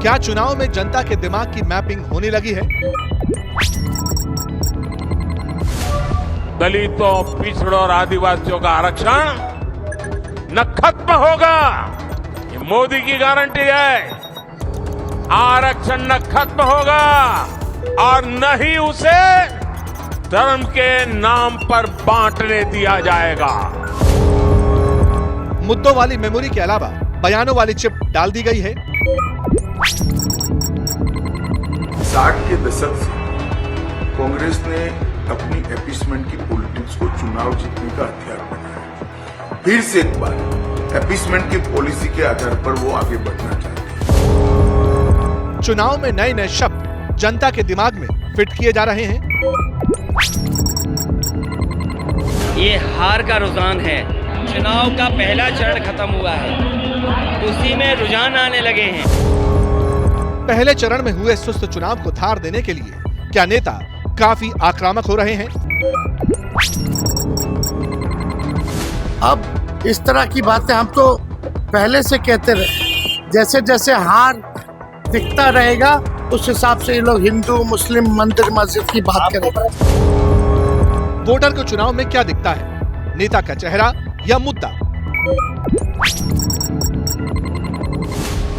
क्या चुनाव में जनता के दिमाग की मैपिंग होने लगी है? दलितों, पिछड़ों और आदिवासियों का आरक्षण न खत्म होगा, ये मोदी की गारंटी है। आरक्षण न खत्म होगा और न ही उसे धर्म के नाम पर बांटने दिया जाएगा। मुद्दों वाली मेमोरी के अलावा बयानों वाली चिप डाल दी गई है। 60 के दशक से कांग्रेस ने अपनी अपीसमेंट की पॉलिटिक्स को चुनाव जीतने का हथियार बनाया। फिर से एक बार अपीसमेंट की पॉलिसी के आधार पर वो आगे बढ़ना चाहते हैं। चुनाव में नए नए शब्द जनता के दिमाग में फिट किए जा रहे हैं। ये हार का रुझान है। चुनाव का पहला चरण खत्म हुआ है, उसी में रुझान आने लगे हैं। पहले चरण में हुए सुस्त चुनाव को धार देने के लिए क्या नेता काफी आक्रामक हो रहे हैं? अब इस तरह की बातें हम तो पहले से कहते रहे, जैसे जैसे हार दिखता रहेगा उस हिसाब से ये लोग हिंदू मुस्लिम मंदिर मस्जिद की बात करेंगे। वोटर को चुनाव में क्या दिखता है, नेता का चेहरा या मुद्दा?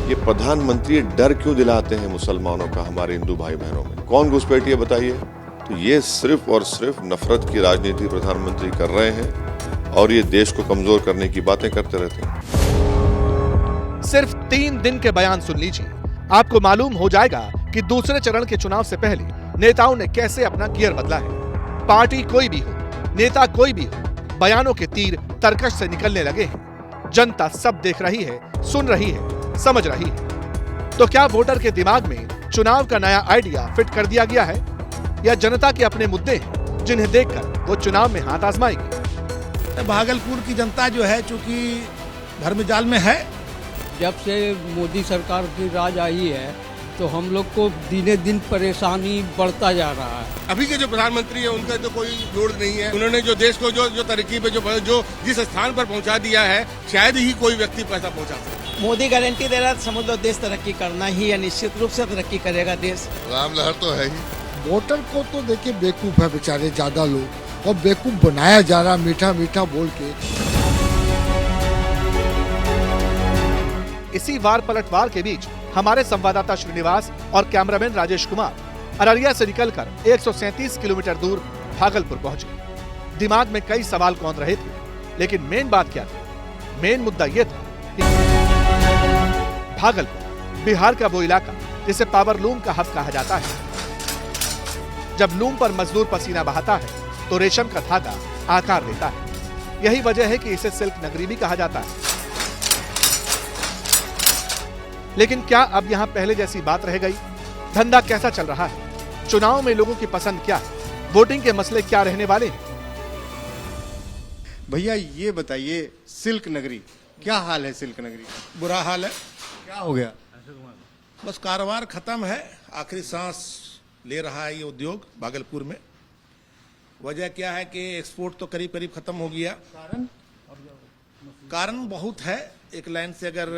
ये प्रधानमंत्री डर क्यों दिलाते हैं मुसलमानों का हमारे हिंदू भाई बहनों में? कौन घुसपैठी है बताइए? तो ये सिर्फ और सिर्फ नफरत की राजनीति प्रधानमंत्री कर रहे हैं और ये देश को कमजोर करने की बातें करते रहते हैं। सिर्फ 3 दिन के बयान सुन लीजिए, आपको मालूम हो जाएगा कि दूसरे चरण के चुनाव से पहले नेताओं ने कैसे अपना गियर बदला है। पार्टी कोई भी हो, नेता कोई भी हो, बयानों के तीर तरकश से निकलने लगे हैं। जनता सब देख रही है, सुन रही है, समझ रही है। तो क्या वोटर के दिमाग में चुनाव का नया आइडिया फिट कर दिया गया है या जनता के अपने मुद्दे हैं जिन्हें देखकर वो चुनाव में हाथ आजमाएगी? भागलपुर की जनता जो है चूंकि भर्मजाल में है। जब से मोदी सरकार की राज आई है तो हम लोग को दिने दिन परेशानी बढ़ता जा रहा है। अभी के जो प्रधानमंत्री है उनका तो कोई जोड़ नहीं है। उन्होंने जो देश को जो तरक्की पे जो जिस स्थान पर पहुंचा दिया है, शायद ही कोई व्यक्ति पैसा पहुंचा सकता। मोदी गारंटी दे रहा है, समझ लो देश तरक्की करना ही है, निश्चित रूप से तरक्की करेगा देश। राम लहर तो है ही। वोटर को तो देखिए बेवकूफ है बेचारे ज्यादा लोग, और बेवकूफ बनाया जा रहा मीठा मीठा बोल के। इसी वार पलटवार के बीच हमारे संवाददाता श्रीनिवास और कैमरामैन राजेश कुमार अररिया से निकलकर 137 किलोमीटर दूर भागलपुर पहुंचे। दिमाग में कई सवाल कौन रहे थे, लेकिन मेन बात क्या थी? मेन मुद्दा यह था कि भागलपुर बिहार का वो इलाका जिसे पावरलूम का हब कहा जाता है। जब लूम पर मजदूर पसीना बहाता है तो रेशम का धागा आकार लेता है। यही वजह है कि इसे सिल्क नगरी भी कहा जाता है। लेकिन क्या अब यहाँ पहले जैसी बात रह गई? धंधा कैसा चल रहा है? चुनाव में लोगों की पसंद क्या है? वोटिंग के मसले क्या रहने वाले हैं? भैया ये बताइए, सिल्क नगरी क्या हाल है? सिल्क नगरी बुरा हाल है। क्या हो गया? बस कारोबार खत्म है, आखिरी सांस ले रहा है ये उद्योग भागलपुर में। वजह क्या है कि एक्सपोर्ट तो करीब करीब खत्म हो गया। कारण बहुत है। एक लाइन से अगर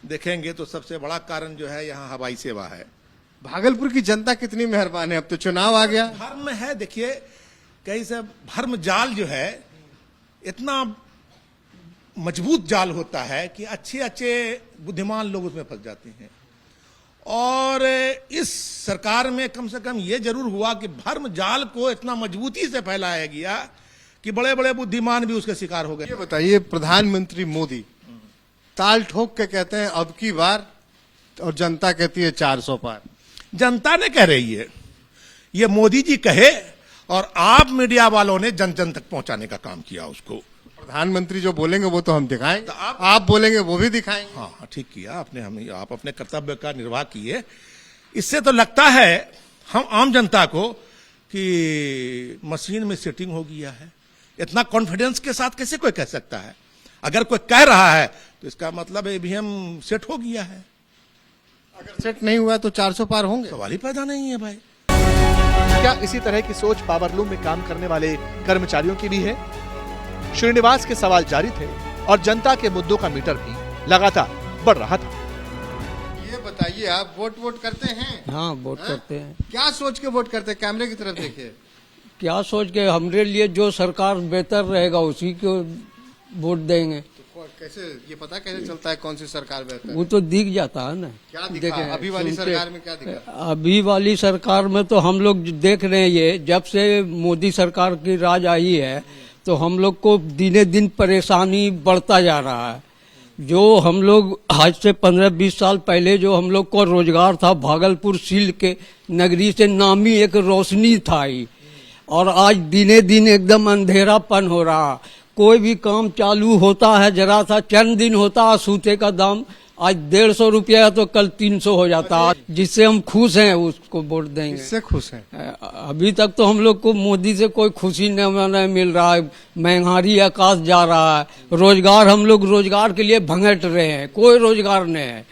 देखेंगे तो सबसे बड़ा कारण जो है यहाँ हवाई सेवा है। भागलपुर की जनता कितनी मेहरबान है, अब तो चुनाव आ गया। भर्म है, देखिए कहीं से भर्म जाल जो है इतना मजबूत जाल होता है कि अच्छे अच्छे बुद्धिमान लोग उसमें फंस जाते हैं। और इस सरकार में कम से कम ये जरूर हुआ कि भर्म जाल को इतना मजबूती से फैलाया गया कि बड़े बड़े बुद्धिमान भी उसके शिकार हो गए। ये बताइए, प्रधानमंत्री मोदी ताल ठोक के कहते हैं अब की बार, और जनता कहती है 400 पार। जनता ने कह रही है, ये मोदी जी कहे और आप मीडिया वालों ने जन जन तक पहुंचाने का काम किया उसको। प्रधानमंत्री जो बोलेंगे वो तो हम दिखाएंगे, तो आप बोलेंगे वो भी दिखाएंगे। हाँ, ठीक किया आपने, आप अपने कर्तव्य का निर्वाह किए। इससे तो लगता है हम आम जनता को कि मशीन में सेटिंग हो गया है। इतना कॉन्फिडेंस के साथ कैसे कोई कह सकता है? अगर कोई कह रहा है तो इसका मतलब ईवीएम सेट हो गया है। अगर सेट नहीं हुआ तो 400 पार होंगे? सवाल ही पैदा नहीं है भाई। क्या इसी तरह की सोच पावरलूम में काम करने वाले कर्मचारियों की भी है? श्रीनिवास के सवाल जारी थे और जनता के मुद्दों का मीटर भी लगातार बढ़ रहा था। ये बताइए, आप वोट करते हैं? हाँ, वोट करते हैं। क्या सोच के वोट करते हैं? कैमरे की तरफ देखिए। क्या सोच के? हमारे लिए जो सरकार बेहतर रहेगा उसी को वोट देंगे। तो कैसे ये पता कैसे चलता है कौन सी सरकार बेहतर? वो तो दिख जाता है ना। क्या दिखा? अभी वाली सरकार में क्या दिखा? अभी वाली सरकार में तो हम लोग देख रहे हैं, ये जब से मोदी सरकार की राज आई है तो हम लोग को दिने दिन परेशानी बढ़ता जा रहा है। जो हम लोग आज से 15-20 साल पहले जो हम लोग को रोजगार था, भागलपुर सिल्क के नगरी से नामी एक रोशनी था ही, और आज दिने दिन एकदम अंधेरापन हो रहा। कोई भी काम चालू होता है, जरा सा चंद दिन होता है, सूते का दाम आज 150 रुपया तो कल 300 हो जाता है। जिससे हम खुश हैं उसको वोट देंगे। इससे खुश हैं? अभी तक तो हम लोग को मोदी से कोई खुशी नहीं मिल रहा है। महंगाई आकाश जा रहा है। रोजगार हम लोग रोजगार के लिए भंगट रहे हैं, कोई रोजगार नहीं है।